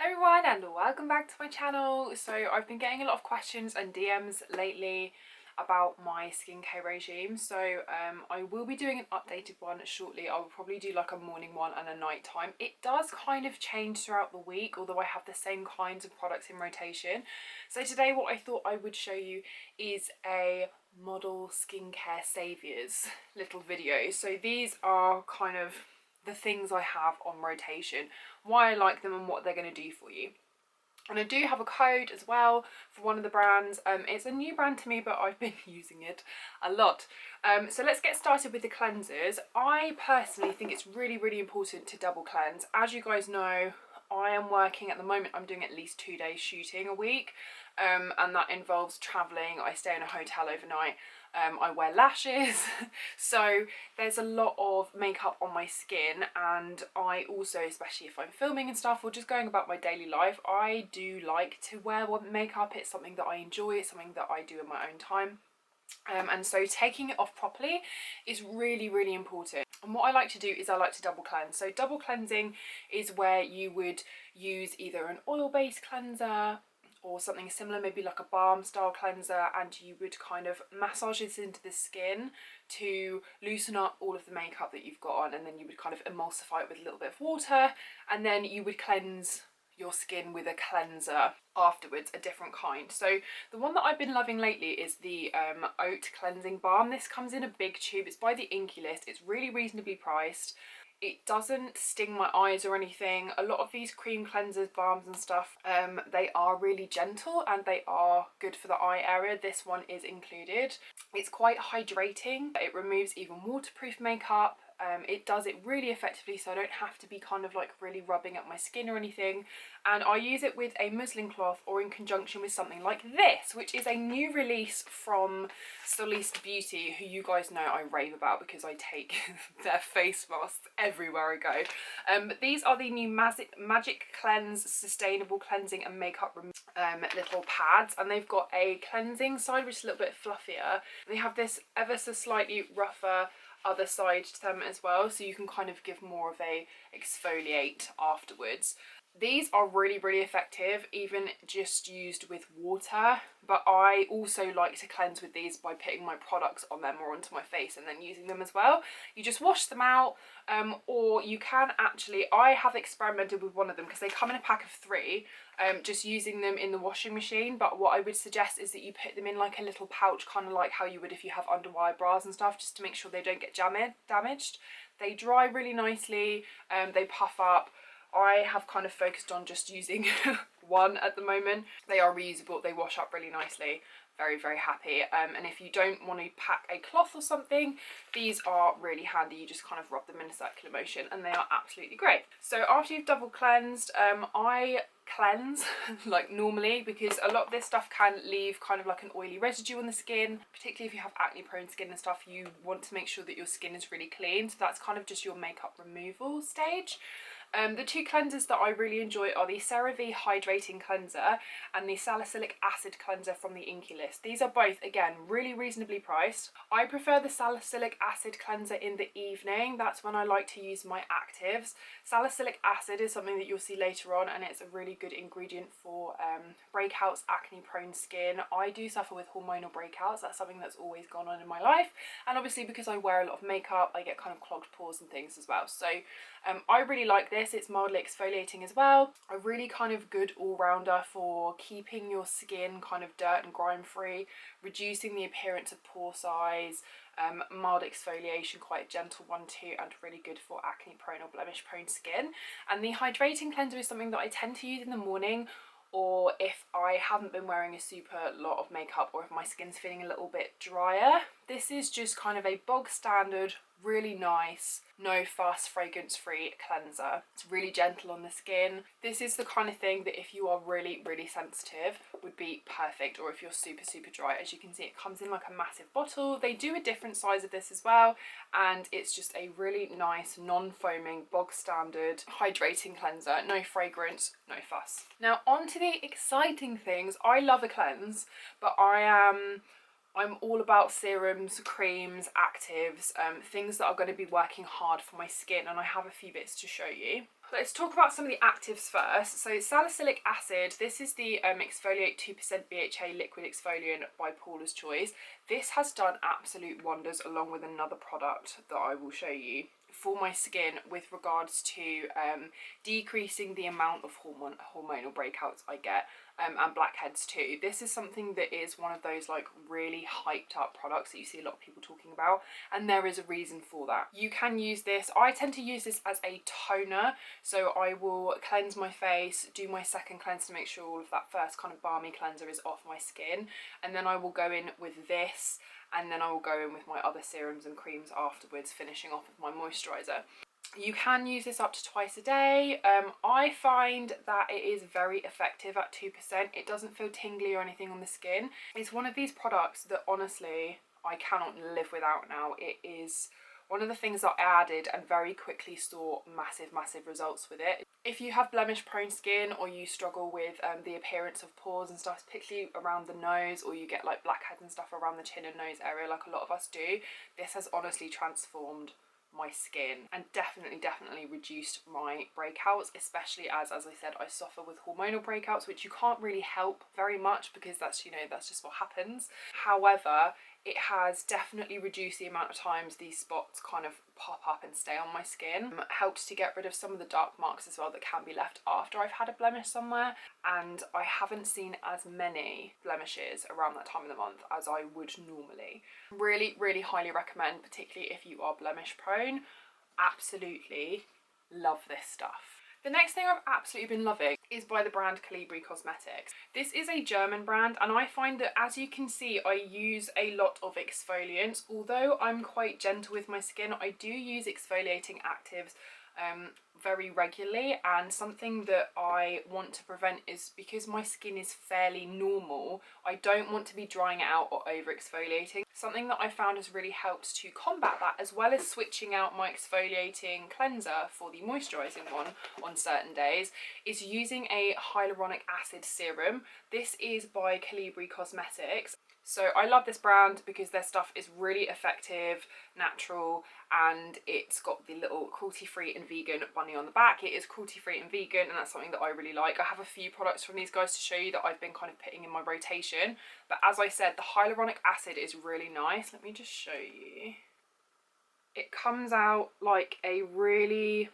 Hi everyone and welcome back to my channel. So I've been getting a lot of questions and DMs lately about my skincare regime, so I will be doing an updated one shortly. I will probably do like a morning one and a nighttime. It does kind of change throughout the week, although I have the same kinds of products in rotation. So today what I thought I would show you is a model skincare saviors little video. So these are kind of the things I have on rotation, why I like them and what they're going to do for you. And I do have a code as well for one of the brands. It's a new brand to me, but I've been using it a lot. So let's get started with the cleansers. I personally think it's really important to double cleanse. As you guys know, I am working at the moment, I'm doing at least 2 days shooting a week, and that involves traveling. I stay in a hotel overnight. I wear lashes, so there's a lot of makeup on my skin, and I also, especially if I'm filming and stuff or just going about my daily life, I do like to wear makeup. It's something that I enjoy, it's something that I do in my own time. And so taking it off properly is really important. And what I like to do is I like to double cleanse. So double cleansing is where you would use either an oil-based cleanser or something similar, maybe like a balm style cleanser, and you would kind of massage this into the skin to loosen up all of the makeup that you've got on, and then you would kind of emulsify it with a little bit of water, and then you would cleanse your skin with a cleanser afterwards, a different kind. So the one that I've been loving lately is the oat cleansing balm. This comes in a big tube. It's by the Inkey list. It's really reasonably priced. It doesn't sting my eyes or anything. A lot of these cream cleansers, balms and stuff, they are really gentle and they are good for the eye area. This one is included. It's quite hydrating. It removes even waterproof makeup. It does it really effectively, so I don't have to be kind of like really rubbing up my skin or anything. And I use it with a muslin cloth or in conjunction with something like this, which is a new release from Soliste Beauty, who you guys know I rave about because I take their face masks everywhere I go. But these are the new Magic Cleanse Sustainable Cleansing and Makeup little pads, and they've got a cleansing side which is a little bit fluffier. They have this ever so slightly rougher other side to them as well, so you can kind of give more of a exfoliate afterwards. These are really effective, even just used with water, but I also like to cleanse with these by putting my products on them or onto my face and then using them as well. You just wash them out, or you can actually, I have experimented with one of them because they come in a pack of 3, just using them in the washing machine. But what I would suggest is that you put them in like a little pouch, kind of like how you would if you have underwire bras and stuff, just to make sure they don't get damaged. They dry really nicely, they puff up. I have kind of focused on just using one at the moment. They are reusable, they wash up really nicely. Very happy. And if you don't want to pack a cloth or something, these are really handy. You just kind of rub them in a circular motion and they are absolutely great. So after you've double cleansed, I cleanse like normally, because a lot of this stuff can leave kind of like an oily residue on the skin, particularly if you have acne prone skin and stuff. You want to make sure that your skin is really clean, so that's kind of just your makeup removal stage. The 2 cleansers that I really enjoy are the CeraVe Hydrating Cleanser and the Salicylic Acid Cleanser from the Inkey list. These are both, again, really reasonably priced. I prefer the Salicylic Acid Cleanser in the evening. That's when I like to use my actives. Salicylic acid is something that you'll see later on, and it's a really good ingredient for breakouts, acne prone skin. I do suffer with hormonal breakouts. That's something that's always gone on in my life, and obviously because I wear a lot of makeup, I get kind of clogged pores and things as well. So I really like this. It's mildly exfoliating as well. A really kind of good all-rounder for keeping your skin kind of dirt and grime free, reducing the appearance of pore size, mild exfoliation, quite a gentle one too, and really good for acne prone or blemish prone skin. And the hydrating cleanser is something that I tend to use in the morning, or if I haven't been wearing a super lot of makeup, or if my skin's feeling a little bit drier. This is just kind of a bog standard, really nice, no fuss, fragrance free cleanser. It's really gentle on the skin. This is the kind of thing that if you are really sensitive would be perfect, or if you're super dry. As you can see, it comes in like a massive bottle. They do a different size of this as well, and it's just a really nice non-foaming bog standard hydrating cleanser. No fragrance, no fuss. Now on to the exciting things. I love a cleanse, but I'm all about serums, creams, actives, things that are going to be working hard for my skin, and I have a few bits to show you. Let's talk about some of the actives first. So salicylic acid, this is the Exfoliate 2% BHA liquid exfoliant by Paula's Choice. This has done absolute wonders along with another product that I will show you for my skin with regards to decreasing the amount of hormonal breakouts I get and blackheads too. This is something that is one of those like really hyped up products that you see a lot of people talking about, and there is a reason for that. You can use this, I tend to use this as a toner, so I will cleanse my face, do my second cleanse to make sure all of that first kind of balmy cleanser is off my skin, and then I will go in with this, and then I will go in with my other serums and creams afterwards, finishing off with my moisturiser. You can use this up to twice a day. I find that it is very effective at 2%. It doesn't feel tingly or anything on the skin. It's one of these products that honestly I cannot live without now. It is one of the things that I added and very quickly saw massive results with it. If you have blemish prone skin or you struggle with the appearance of pores and stuff, particularly around the nose, or you get like blackheads and stuff around the chin and nose area like a lot of us do, this has honestly transformed my skin and definitely reduced my breakouts, especially as I said, I suffer with hormonal breakouts, which you can't really help very much because that's, you know, that's just what happens. However, it has definitely reduced the amount of times these spots kind of pop up and stay on my skin. It helps to get rid of some of the dark marks as well that can be left after I've had a blemish somewhere, and I haven't seen as many blemishes around that time of the month as I would normally. Really highly recommend, particularly if you are blemish prone. Absolutely love this stuff. The next thing I've absolutely been loving is by the brand Colibri Cosmetics. This is a German brand, and I find that, as you can see, I use a lot of exfoliants. Although I'm quite gentle with my skin, I do use exfoliating actives very regularly, and something that I want to prevent is because my skin is fairly normal, I don't want to be drying it out or over exfoliating. Something that I found has really helped to combat that, as well as switching out my exfoliating cleanser for the moisturising one on certain days, is using a hyaluronic acid serum. This is by Colibri Cosmetics. So I love this brand because their stuff is really effective, natural, and it's got the little cruelty-free and vegan bunny on the back. It is cruelty-free and vegan, and that's something that I really like. I have a few products from these guys to show you that I've been kind of putting in my rotation. But as I said, the hyaluronic acid is really nice. Let me just show you. It comes out like a really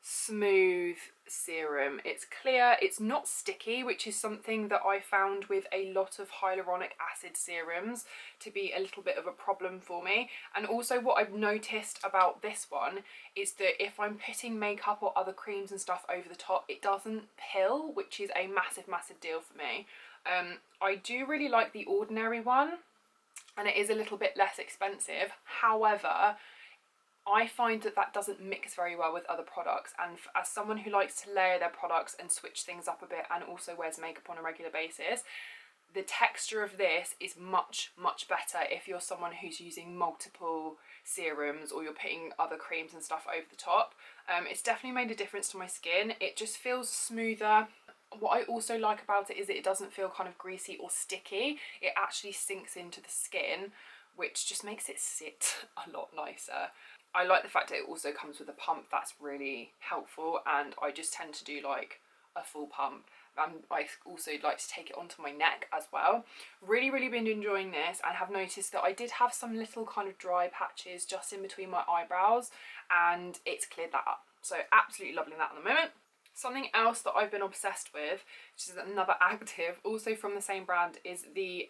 smooth serum. It's clear, it's not sticky, which is something that I found with a lot of hyaluronic acid serums to be a little bit of a problem for me. And also what I've noticed about this one is that if I'm putting makeup or other creams and stuff over the top, it doesn't pill, which is a massive deal for me. I do really like the ordinary one, and it is a little bit less expensive. However, I find that that doesn't mix very well with other products, and as someone who likes to layer their products and switch things up a bit and also wears makeup on a regular basis, the texture of this is much better if you're someone who's using multiple serums or you're putting other creams and stuff over the top. It's definitely made a difference to my skin. It just feels smoother. What I also like about it is that it doesn't feel kind of greasy or sticky. It actually sinks into the skin, which just makes it sit a lot nicer. I like the fact that it also comes with a pump. That's really helpful, and I just tend to do like a full pump. I also like to take it onto my neck as well. Really been enjoying this, and have noticed that I did have some little kind of dry patches just in between my eyebrows, and it's cleared that up. So absolutely loving that at the moment. Something else that I've been obsessed with, which is another active, also from the same brand, is the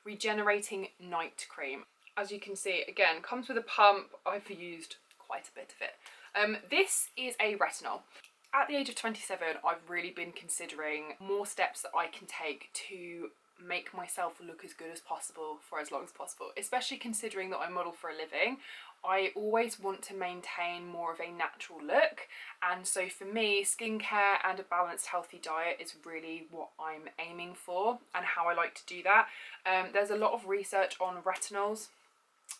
Regenerating Night Cream. As you can see, again, comes with a pump. I've used quite a bit of it. This is a retinol. At the age of 27, I've really been considering more steps that I can take to make myself look as good as possible for as long as possible, especially considering that I model for a living. I always want to maintain more of a natural look, and so for me, skincare and a balanced healthy diet is really what I'm aiming for and how I like to do that. There's a lot of research on retinols.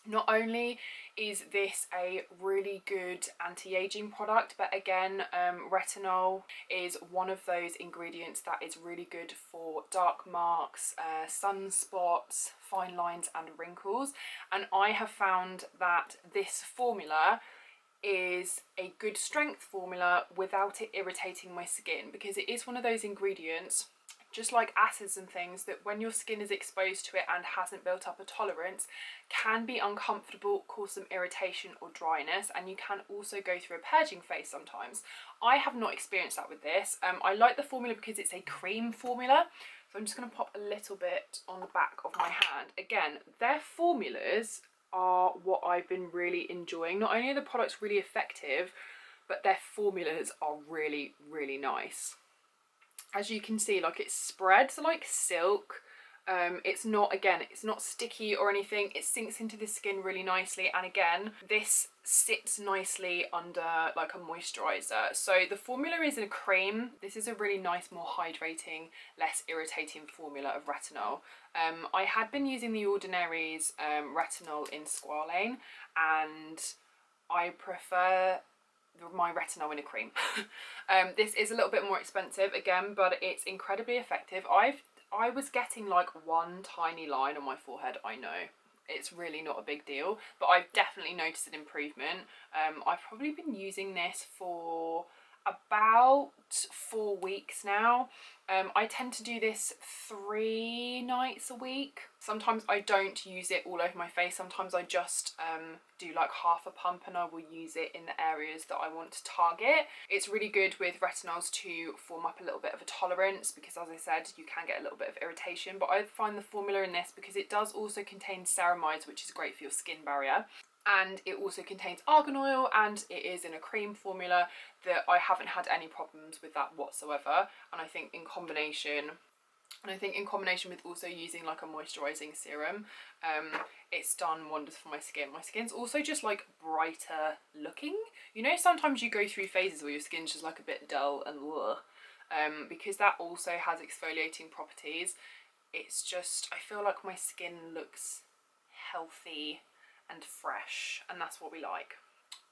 Not only is this a really good anti-aging product, but again, retinol is one of those ingredients that is really good for dark marks, sunspots, fine lines and wrinkles. And I have found that this formula is a good strength formula without it irritating my skin, because it is one of those ingredients, just like acids and things, that when your skin is exposed to it and hasn't built up a tolerance, can be uncomfortable, cause some irritation or dryness, and you can also go through a purging phase sometimes. I have not experienced that with this. I like the formula because it's a cream formula. So I'm just going to pop a little bit on the back of my hand. Again, their formulas are what I've been really enjoying. Not only are the products really effective, but their formulas are really, really nice. As you can see, like, it spreads like silk. It's not, again, it's not sticky or anything. It sinks into the skin really nicely, and again, this sits nicely under like a moisturizer. So the formula is in a cream. This is a really nice, more hydrating, less irritating formula of retinol. I had been using the Ordinary's retinol in squalane, and I prefer my retinol in a cream. This is a little bit more expensive again, but it's incredibly effective. I was getting like one tiny line on my forehead. I know it's really not a big deal, but I've definitely noticed an improvement. I've probably been using this for about 4 weeks now. I tend to do this 3 nights a week. Sometimes I don't use it all over my face. Sometimes I just do like half a pump, and I will use it in the areas that I want to target. It's really good with retinols to form up a little bit of a tolerance, because as I said, you can get a little bit of irritation, but I find the formula in this, because it does also contain ceramides, which is great for your skin barrier, and it also contains argan oil, and it is in a cream formula, that I haven't had any problems with that whatsoever. And I think in combination with also using like a moisturising serum, it's done wonders for my skin. My skin's also just like brighter looking. You know, sometimes you go through phases where your skin's just like a bit dull and because that also has exfoliating properties. It's just, I feel like my skin looks healthy and fresh, and that's what we like.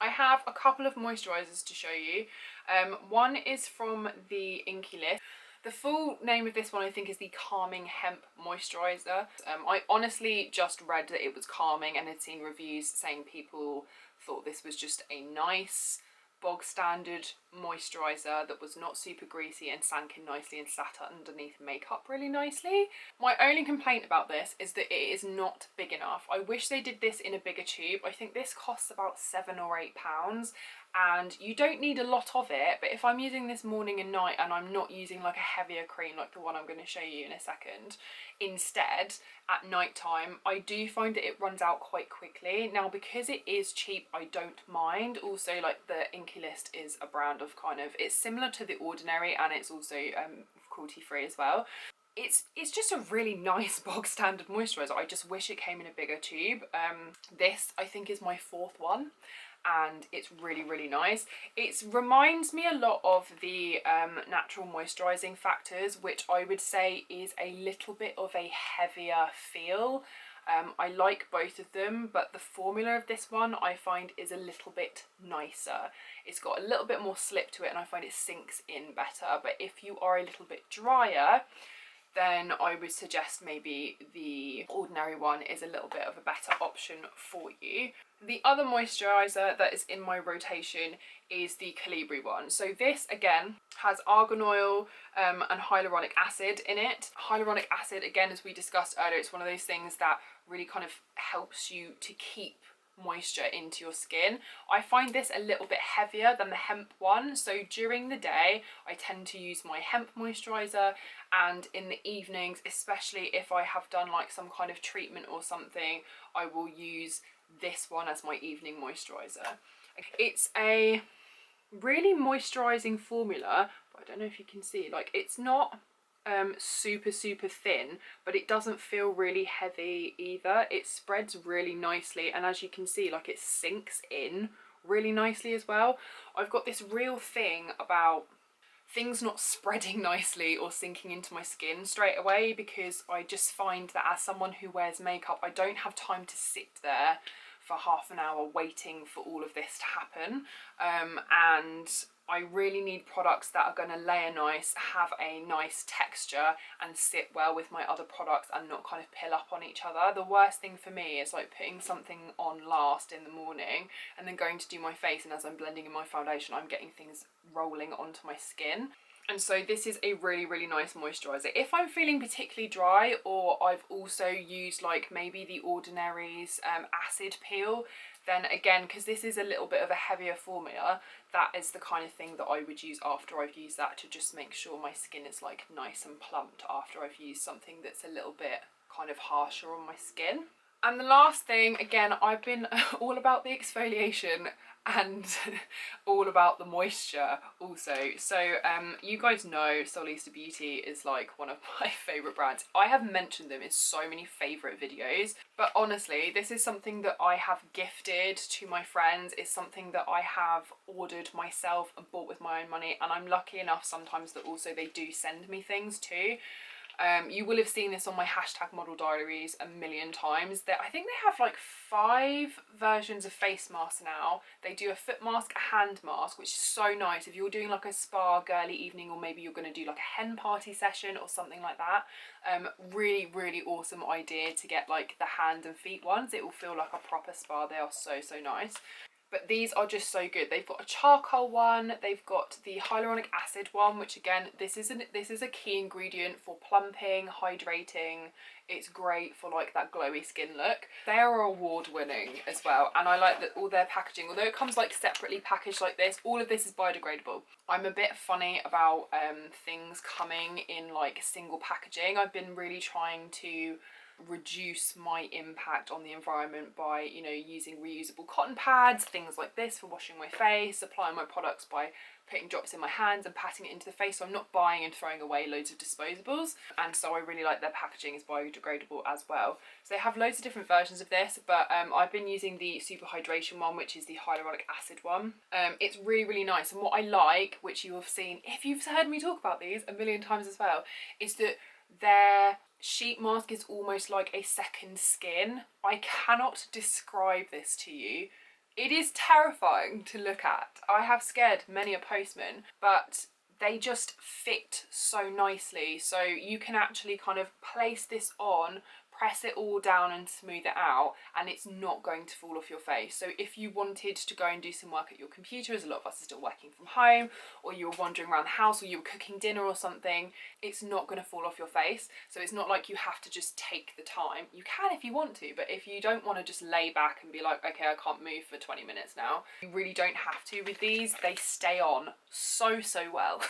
I have a couple of moisturisers to show you. One is from the Inkey list. The full name of this one, I think, is the Calming Hemp Moisturiser. I honestly just read that it was calming and had seen reviews saying people thought this was just a nice bog standard moisturiser that was not super greasy and sank in nicely and sat underneath makeup really nicely. My only complaint about this is that it is not big enough. I wish they did this in a bigger tube. I think this costs about £7 or £8, and you don't need a lot of it, but if I'm using this morning and night and I'm not using like a heavier cream like the one I'm going to show you in a second, instead at night time, I do find that it runs out quite quickly. Now, because it is cheap, I don't mind. Also, like, the Inkey list is a brand of kind of, it's similar to the Ordinary, and it's also cruelty free as well. It's just a really nice bog standard moisturiser. I just wish it came in a bigger tube. This I think is my 4th one, and it's really, really nice. It reminds me a lot of the natural moisturising factors, which I would say is a little bit of a heavier feel. I like both of them, but the formula of this one I find is a little bit nicer. It's got a little bit more slip to it, and I find it sinks in better. But if you are a little bit drier, then I would suggest maybe the Ordinary one is a little bit of a better option for you. The other moisturiser that is in my rotation is the Colibri one. So this, again, has argan oil and hyaluronic acid in it. Hyaluronic acid, again, as we discussed earlier, it's one of those things that really kind of helps you to keep moisture into your skin. I find this a little bit heavier than the hemp one, so during the day I tend to use my hemp moisturiser, and in the evenings, especially if I have done like some kind of treatment or something, I will use this one as my evening moisturiser. It's a really moisturising formula, but I don't know if you can see, like, it's not super thin, but it doesn't feel really heavy either. It spreads really nicely, and as you can see, like, it sinks in really nicely as well. I've got this real thing about things not spreading nicely or sinking into my skin straight away, because I just find that as someone who wears makeup, I don't have time to sit there for half an hour waiting for all of this to happen, and I really need products that are going to layer nice, have a nice texture and sit well with my other products and not kind of pill up on each other. The worst thing for me is like putting something on last in the morning and then going to do my face, and as I'm blending in my foundation I'm getting things rolling onto my skin. And so this is a really, really nice moisturiser. If I'm feeling particularly dry, or I've also used like maybe the Ordinary's acid peel, then again, because this is a little bit of a heavier formula, that is the kind of thing that I would use after I've used that, to just make sure my skin is like nice and plumped after I've used something that's a little bit kind of harsher on my skin. And the last thing, again, I've been all about the exfoliation and all about the moisture also. So you guys know Solista Beauty is like one of my favourite brands. I have mentioned them in so many favourite videos, but honestly this is something that I have gifted to my friends. It's something that I have ordered myself and bought with my own money, and I'm lucky enough sometimes that also they do send me things too. You will have seen this on my hashtag model diaries a million times. I think they have like 5 versions of face masks now. They do a foot mask, a hand mask, which is so nice if you're doing like a spa girly evening, or maybe you're going to do like a hen party session or something like that. Really, really awesome idea to get like the hand and feet ones. It will feel like a proper spa. They are so, so nice. But these are just so good. They've got a charcoal one, they've got the hyaluronic acid one, which again, this is a key ingredient for plumping, hydrating. It's great for like that glowy skin look. They are award winning as well, and I like that all their packaging, although it comes like separately packaged like this, all of this is biodegradable. I'm a bit funny about things coming in like single packaging. I've been really trying to reduce my impact on the environment by, you know, using reusable cotton pads, things like this for washing my face, applying my products by putting drops in my hands and patting it into the face, so I'm not buying and throwing away loads of disposables. And so I really like their packaging is biodegradable as well. So they have loads of different versions of this, but I've been using the super hydration one, which is the hyaluronic acid one. It's really, really nice, and what I like, which you have seen if you've heard me talk about these a million times as well, is that their sheet mask is almost like a second skin. I cannot describe this to you. It is terrifying to look at. I have scared many a postman, but they just fit so nicely. So you can actually kind of place this on, press it all down and smooth it out, and it's not going to fall off your face. So if you wanted to go and do some work at your computer, as a lot of us are still working from home, or you were wandering around the house, or you were cooking dinner or something, it's not going to fall off your face. So it's not like you have to just take the time. You can if you want to, but if you don't want to just lay back and be like, okay, I can't move for 20 minutes now, you really don't have to with these. They stay on so, so well.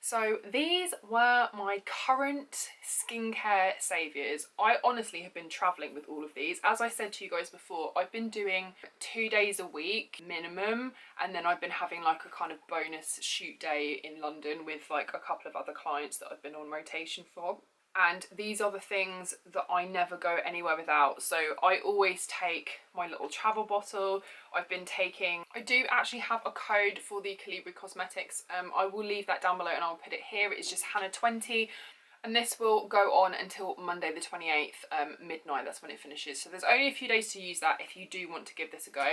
So these were my current skincare saviours. I honestly have been travelling with all of these. As I said to you guys before, I've been doing 2 days a week minimum, and then I've been having like a kind of bonus shoot day in London with like a couple of other clients that I've been on rotation for. And these are the things that I never go anywhere without. So I always take my little travel bottle. I do actually have a code for the Colibri cosmetics. I will leave that down below and I'll put it here. It's just Hannah20. And this will go on until Monday the 28th, midnight. That's when it finishes. So there's only a few days to use that if you do want to give this a go.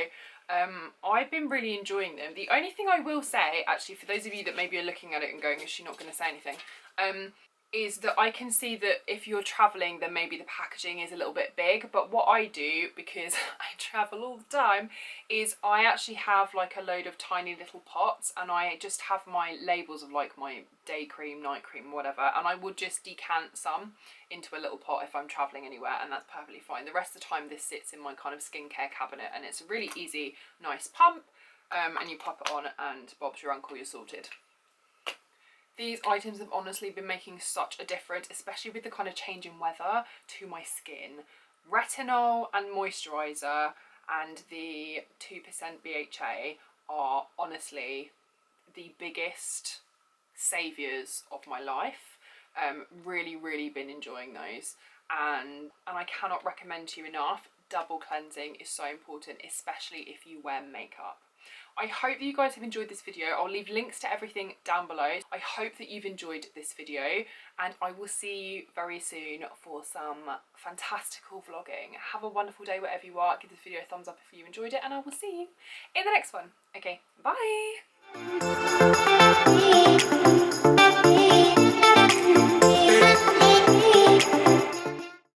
I've been really enjoying them. The only thing I will say, actually, for those of you that maybe are looking at it and going, is she not going to say anything? Is that I can see that if you're travelling, then maybe the packaging is a little bit big, but what I do, because I travel all the time, is I actually have like a load of tiny little pots, and I just have my labels of like my day cream, night cream, whatever, and I would just decant some into a little pot if I'm travelling anywhere, and that's perfectly fine. The rest of the time this sits in my kind of skincare cabinet, and it's a really easy, nice pump, and you pop it on and Bob's your uncle, you're sorted. These items have honestly been making such a difference, especially with the kind of change in weather, to my skin. Retinol and moisturiser and the 2% BHA are honestly the biggest saviours of my life. Really, really been enjoying those. And I cannot recommend to you enough, double cleansing is so important, especially if you wear makeup. I hope that you guys have enjoyed this video. I'll leave links to everything down below. I hope that you've enjoyed this video, and I will see you very soon for some fantastical vlogging. Have a wonderful day wherever you are. Give this video a thumbs up if you enjoyed it, and I will see you in the next one. Okay, bye! bye.